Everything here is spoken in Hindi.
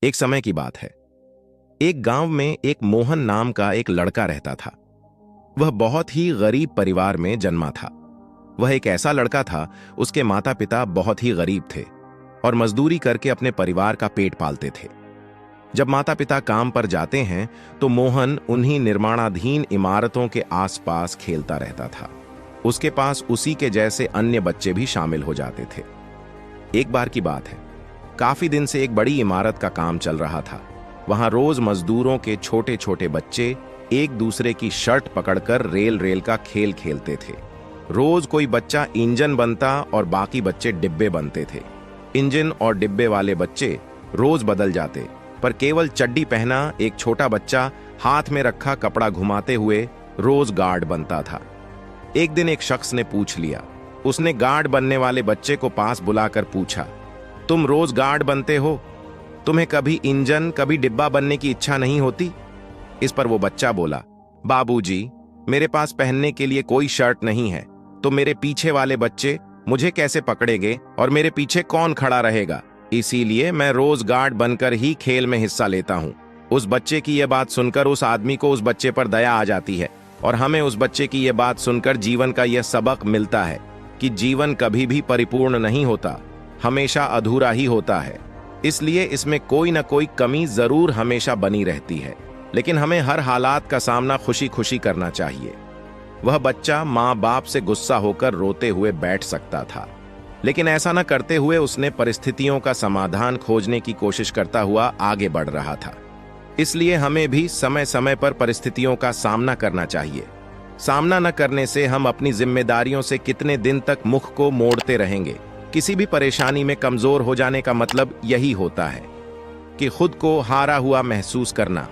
एक समय की बात है। एक गांव में एक मोहन नाम का एक लड़का रहता था। वह बहुत ही गरीब परिवार में जन्मा था। वह एक ऐसा लड़का था, उसके माता पिता बहुत ही गरीब थे और मजदूरी करके अपने परिवार का पेट पालते थे। जब माता पिता काम पर जाते हैं तो मोहन उन्हीं निर्माणाधीन इमारतों के आसपास खेलता रहता था। उसके पास उसी के जैसे अन्य बच्चे भी शामिल हो जाते थे। एक बार की बात है, काफी दिन से एक बड़ी इमारत का काम चल रहा था। वहां रोज मजदूरों के छोटे छोटे बच्चे एक दूसरे की शर्ट पकड़कर रेल रेल का खेल खेलते थे। रोज कोई बच्चा इंजन बनता और बाकी बच्चे डिब्बे बनते थे। इंजन और डिब्बे वाले बच्चे रोज बदल जाते, पर केवल चड्डी पहना एक छोटा बच्चा हाथ में रखा कपड़ा घुमाते हुए रोज गार्ड बनता था। एक दिन एक शख्स ने पूछ लिया। उसने गार्ड बनने वाले बच्चे को पास बुलाकर पूछा, तुम रोज गार्ड बनते हो, तुम्हें कभी इंजन कभी डिब्बा बनने की इच्छा नहीं होती? इस पर वो बच्चा बोला, बाबूजी, मेरे पास पहनने के लिए कोई शर्ट नहीं है, तो मेरे पीछे वाले बच्चे मुझे कैसे पकड़ेंगे और मेरे पीछे कौन खड़ा रहेगा? इसीलिए मैं रोज गार्ड बनकर ही खेल में हिस्सा लेता हूँ। उस बच्चे की यह बात सुनकर उस आदमी को उस बच्चे पर दया आ जाती है और हमें उस बच्चे की यह बात सुनकर जीवन का यह सबक मिलता है कि जीवन कभी भी परिपूर्ण नहीं होता, हमेशा अधूरा ही होता है। इसलिए इसमें कोई ना कोई कमी जरूर हमेशा बनी रहती है, लेकिन हमें हर हालात का सामना खुशी खुशी करना चाहिए। वह बच्चा माँ बाप से गुस्सा होकर रोते हुए बैठ सकता था, लेकिन ऐसा न करते हुए उसने परिस्थितियों का समाधान खोजने की कोशिश करता हुआ आगे बढ़ रहा था। इसलिए हमें भी समय समय पर परिस्थितियों का सामना करना चाहिए। सामना न करने से हम अपनी जिम्मेदारियों से कितने दिन तक मुख को मोड़ते रहेंगे। किसी भी परेशानी में कमजोर हो जाने का मतलब यही होता है कि खुद को हारा हुआ महसूस करना।